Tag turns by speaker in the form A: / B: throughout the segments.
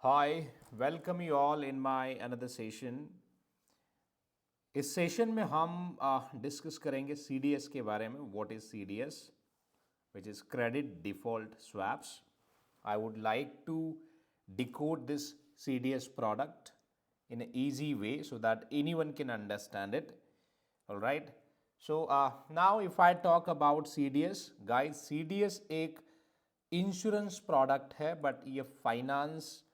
A: Hi, welcome you all in my another session. इस session में हम डिस्कस करेंगे CDS के बारे में. What is CDS, which is credit default swaps. I would like to decode this CDS product in an easy way so that anyone can understand it. All right. So now if I talk about CDS, guys, CDS एक insurance product है, but ये finance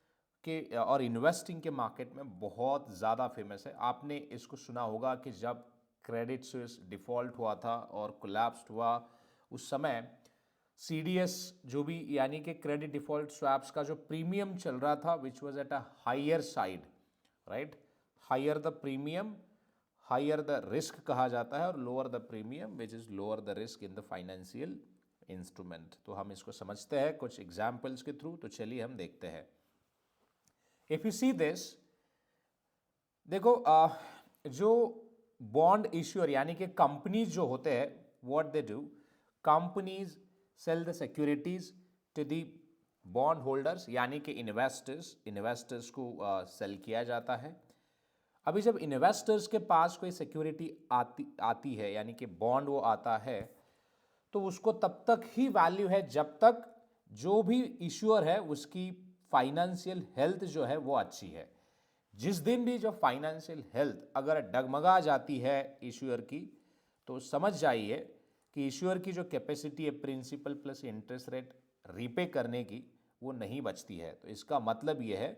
A: के और investing के market में बहुत ज़्यादा famous है. आपने इसको सुना होगा कि जब क्रेडिट स्विस डिफ़ॉल्ट हुआ था और कोलैप्स हुआ, उस समय CDS जो भी यानी कि क्रेडिट डिफ़ॉल्ट स्वैप्स का जो प्रीमियम चल रहा था, which was at a higher side, right. Higher the premium, higher the risk कहा जाता है, और lower the premium which is lower the risk in the financial instrument. तो हम इसको समझते हैं कुछ एग्जाम्पल्स के थ्रू. तो चलिए हम देखते हैं. इफ यू सी दिस, देखो जो बॉन्ड इश्यूअर यानी कि कंपनीज जो होते हैं, what they do, companies sell the securities to the bond holders यानी कि इन्वेस्टर्स को सेल किया जाता है. अभी जब इन्वेस्टर्स के पास कोई सिक्योरिटी आती है यानी कि बॉन्ड वो आता है, तो उसको तब तक ही वैल्यू है जब तक जो भी इश्यूअर है उसकी फाइनेंशियल हेल्थ जो है वो अच्छी है. जिस दिन भी जो फाइनेंशियल हेल्थ अगर डगमगा जाती है इश्यूअर की, तो समझ जाइए कि इश्यूअर की जो कैपेसिटी है principal plus interest rate repay करने की, वो नहीं बचती है. तो इसका मतलब ये है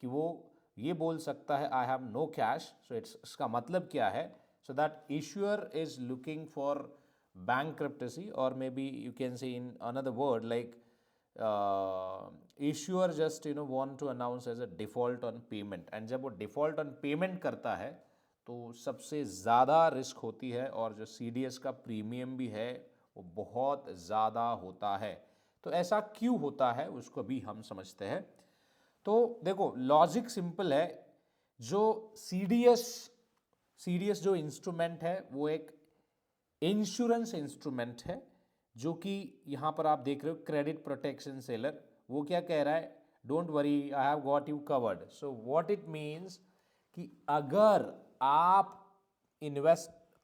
A: कि वो ये बोल सकता है आई हैव नो कैश. सो इसका मतलब क्या है? So that issuer is looking for bankruptcy, or maybe you can say in another word like issuer just want to announce as a default on payment. and जब वो default on payment करता है तो सबसे ज़्यादा रिस्क होती है, और जो CDS का प्रीमियम भी है वो बहुत ज़्यादा होता है. तो ऐसा क्यों होता है उसको भी हम समझते हैं. तो देखो, लॉजिक सिंपल है. जो सीडीएस जो इंस्ट्रूमेंट है वो एक इंश्योरेंस इंस्ट्रूमेंट है, जो कि यहां पर आप देख रहे हो क्रेडिट प्रोटेक्शन सेलर. वो क्या कह रहा है? Don't worry, I have got you covered. So what it means कि अगर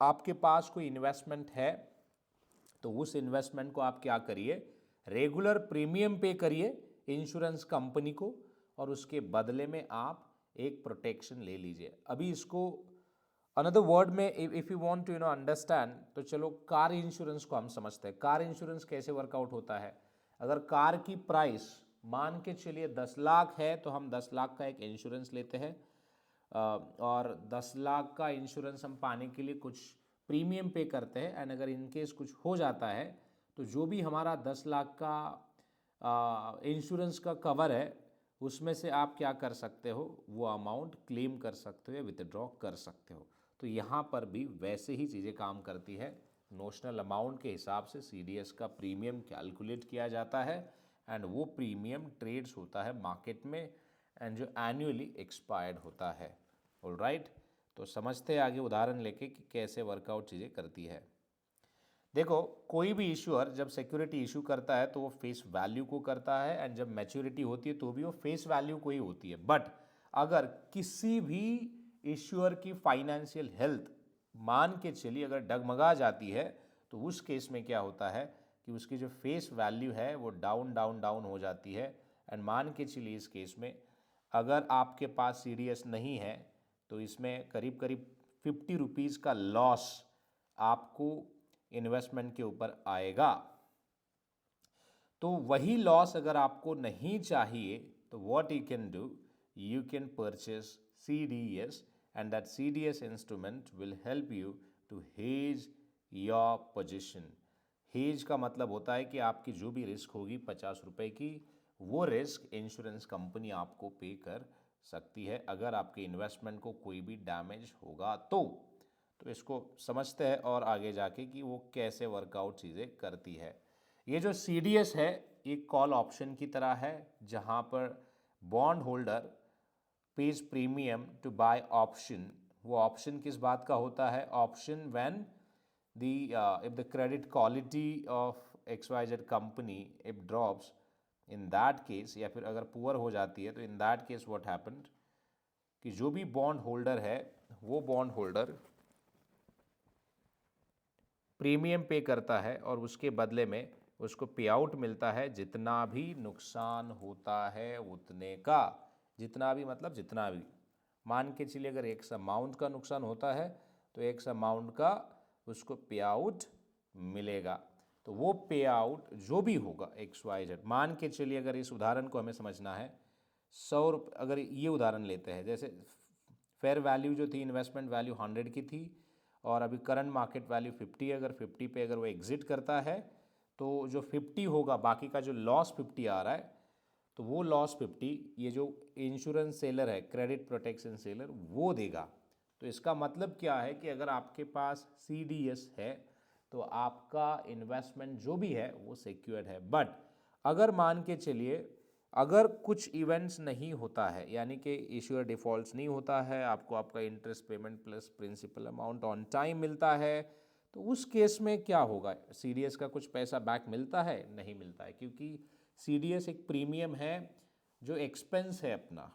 A: आपके पास कोई इन्वेस्टमेंट है, तो उस इन्वेस्टमेंट को आप क्या करिए, रेगुलर प्रीमियम पे करिए इंश्योरेंस कंपनी को, और उसके बदले में आप एक प्रोटेक्शन ले लीजिए. अभी इसको अनदर वर्ड में if you want to understand, तो चलो कार इंश्योरेंस को हम समझते हैं. कार इंश्योरेंस कैसे वर्कआउट होता है? अगर कार की प्राइस मान के चलिए 10 लाख है, तो हम 10 लाख का एक इंश्योरेंस लेते हैं, और 10 लाख का इंश्योरेंस हम पाने के लिए कुछ प्रीमियम पे करते हैं. एंड अगर इनकेस कुछ हो जाता है, तो जो भी हमारा 10 लाख का इंश्योरेंस का कवर है, उसमें से आप क्या कर सकते हो, वो अमाउंट क्लेम कर सकते हो, विथड्रॉ कर सकते हो. तो यहाँ पर भी वैसे ही चीज़ें काम करती है. नोशनल अमाउंट के हिसाब से CDS का प्रीमियम कैलकुलेट किया जाता है, एंड वो प्रीमियम ट्रेड्स होता है मार्केट में, एंड जो एनुअली एक्सपायर्ड होता है. ऑलराइट. तो समझते हैं आगे उदाहरण लेके कि कैसे वर्कआउट चीज़ें करती है. देखो, कोई भी इश्यूअर जब सिक्योरिटी इशू करता है तो वो फेस वैल्यू को करता है, एंड जब मैच्योरिटी होती है तो भी वो फेस वैल्यू को ही होती है. बट अगर किसी भी इश्यूअर की फाइनेंशियल हेल्थ मान के चलिए अगर डगमगा जाती है, तो उस केस में क्या होता है कि उसकी जो फेस वैल्यू है वो डाउन डाउन डाउन हो जाती है. एंड मान के चलिए इस केस में अगर आपके पास CDS नहीं है, तो इसमें करीब करीब 50 रुपीज़ का लॉस आपको इन्वेस्टमेंट के ऊपर आएगा. तो वही लॉस अगर आपको नहीं चाहिए, तो what you can do, you can purchase CDS, and that CDS instrument will help you to hedge your position. Hedge का मतलब होता है कि आपकी जो भी रिस्क होगी 50 रुपए की, वो रिस्क इंश्योरेंस कंपनी आपको पे कर सकती है अगर आपके इन्वेस्टमेंट को कोई भी डैमेज होगा तो. तो इसको समझते हैं और आगे जाके कि वो कैसे वर्कआउट चीज़ें करती है. ये जो CDS है एक कॉल ऑप्शन की तरह है, जहाँ पर bond holder pays premium to buy option. वो ऑप्शन किस बात का होता है? Option when the if the credit quality of XYZ company if drops in that case, या फिर अगर पुअर हो जाती है तो in that case what happened कि जो भी बॉन्ड होल्डर है वो बॉन्ड होल्डर प्रीमियम पे करता है और उसके बदले में उसको पे आउट मिलता है जितना भी नुकसान होता है उतने का। जितना भी मतलब जितना भी, मान के चलिए अगर एक्स अमाउंट का नुकसान होता है तो एक्स अमाउंट का उसको पे आउट मिलेगा। तो वो पे आउट जो भी होगा एक्स वाई जेड, मान के चलिए अगर इस उदाहरण को हमें समझना है, 100 रुपये, अगर ये उदाहरण लेते हैं, जैसे फेयर वैल्यू जो थी, इन्वेस्टमेंट वैल्यू 100 की थी और अभी करंट मार्केट वैल्यू 50, अगर 50 पे अगर वो एग्जिट करता है तो जो 50 होगा, बाकी का जो लॉस 50 आ रहा है, तो वो लॉस 50 ये जो इंश्योरेंस सेलर है, क्रेडिट प्रोटेक्शन सेलर, वो देगा। तो इसका मतलब क्या है कि अगर आपके पास CDS है तो आपका इन्वेस्टमेंट जो भी है वो सिक्योर्ड है। बट अगर मान के चलिए अगर कुछ इवेंट्स नहीं होता है, यानी कि इश्यूअर डिफॉल्ट्स नहीं होता है, आपको आपका interest payment plus principal amount on time मिलता है, तो उस केस में क्या होगा? CDS का कुछ पैसा बैक मिलता है? नहीं मिलता है, क्योंकि CDS एक प्रीमियम है जो एक्सपेंस है अपना,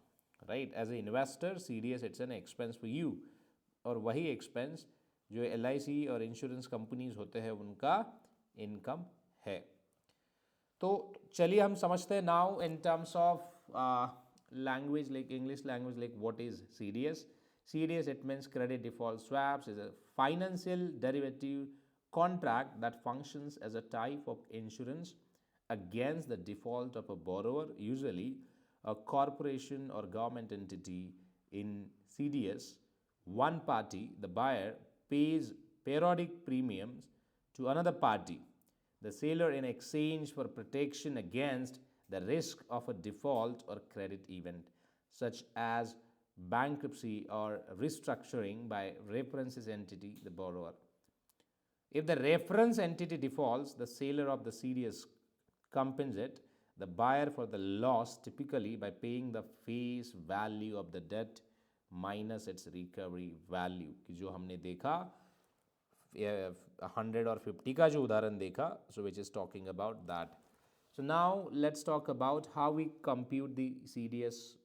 A: right? As a investor CDS it's an expense for you, और वही एक्सपेंस जो LIC और इंश्योरेंस कंपनीज होते हैं उनका इनकम है। तो चलिए हम समझते हैं now in terms of language, like English language, like what is CDS? CDS, it means credit default swaps, is a financial derivative contract that functions as a type of insurance against the default of a borrower, usually a corporation or government entity. In CDS, one party, the buyer, pays periodic premiums to another party, the seller, in exchange for protection against the risk of a default or credit event, such as bankruptcy or restructuring by references entity, the borrower. If the reference entity defaults, the seller of the CDS compensates the buyer for the loss, typically by paying the face value of the debt minus its recovery value, कि जो हमने देखा 100 और 50 का जो उदाहरण देखा, so which is talking about that. So now let's talk about how we compute the CDS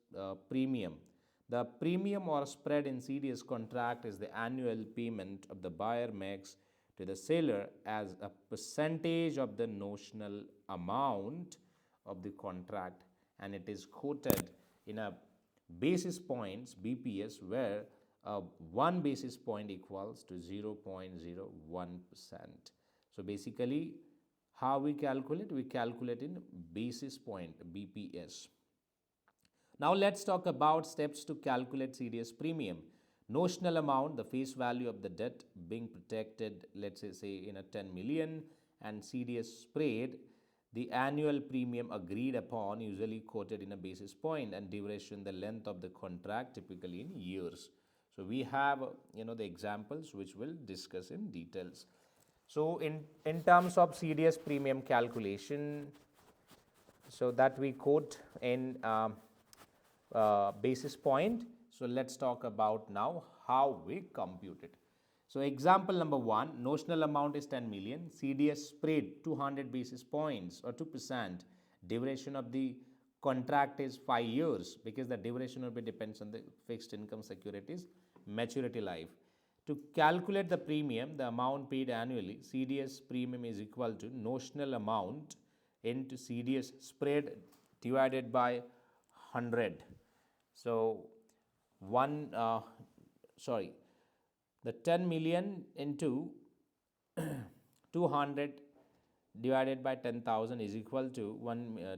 A: premium. The premium or spread in CDS contract is the annual payment of the buyer makes to the seller as a percentage of the notional amount of the contract, and it is quoted in a basis points, BPS, where 1 basis point equals to 0.01%. So basically how we calculate? We calculate in basis point, BPS. Now let's talk about steps to calculate CDS premium. Notional amount, the face value of the debt being protected, let's say in a 10 million, and CDS spread, the annual premium agreed upon, usually quoted in a basis point, and duration, the length of the contract, typically in years. So we have the examples which we'll discuss in details. So in terms of CDS premium calculation, so that we quote in basis point. So let's talk about now how we compute it. So example number 1, notional amount is 10 million, CDS spread 200 basis points or 2%, duration of the contract is 5 years, because the duration will be depends on the fixed income securities maturity life. To calculate the premium, the amount paid annually, CDS premium is equal to notional amount into CDS spread divided by 100. So the 10 million into 200 divided by 10,000 is equal to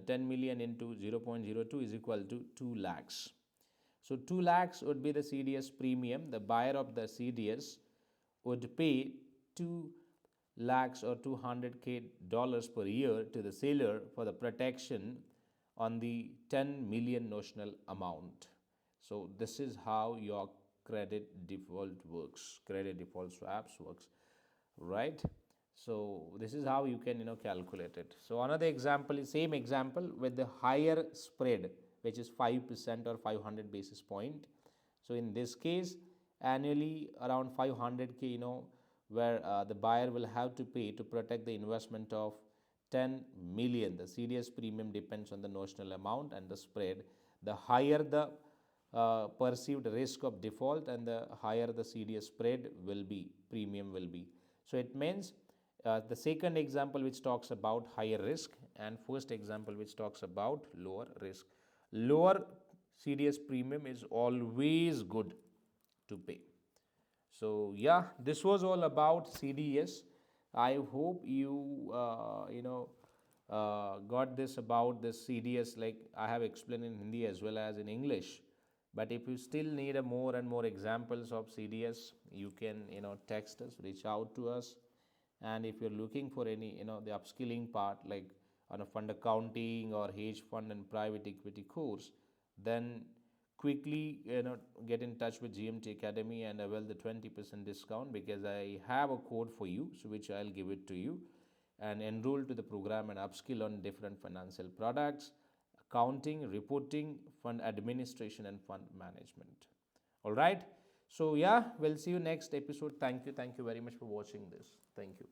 A: 10 million into 0.02 is equal to 2 lakhs. So 2 lakhs would be the CDS premium. The buyer of the CDS would pay 2 lakhs or $200K per year to the seller for the protection on the 10 million notional amount. So this is how your credit default works, credit default swaps works, right? So this is how you can calculate it. So another example is same example with the higher spread, which is 5% or 500 basis point. So in this case, annually around 500K, where the buyer will have to pay to protect the investment of 10 million. The CDS premium depends on the notional amount and the spread. The higher the perceived risk of default and the higher the CDS spread will be, premium will be. So it means the second example which talks about higher risk and first example which talks about lower risk. Lower CDS premium is always good to pay. So yeah, this was all about CDS. I hope you got this about this CDS, like I have explained in Hindi as well as in English. But if you still need a more and more examples of CDS, you can text us, reach out to us. And if you're looking for any the upskilling part like on a fund accounting or hedge fund and private equity course, then quickly get in touch with GMT Academy and avail the 20% discount, because I have a code for you, so which I'll give it to you, and enroll to the program and upskill on different financial products, accounting, reporting, fund administration and fund management. All right. So yeah, we'll see you next episode. Thank you very much for watching this. Thank you.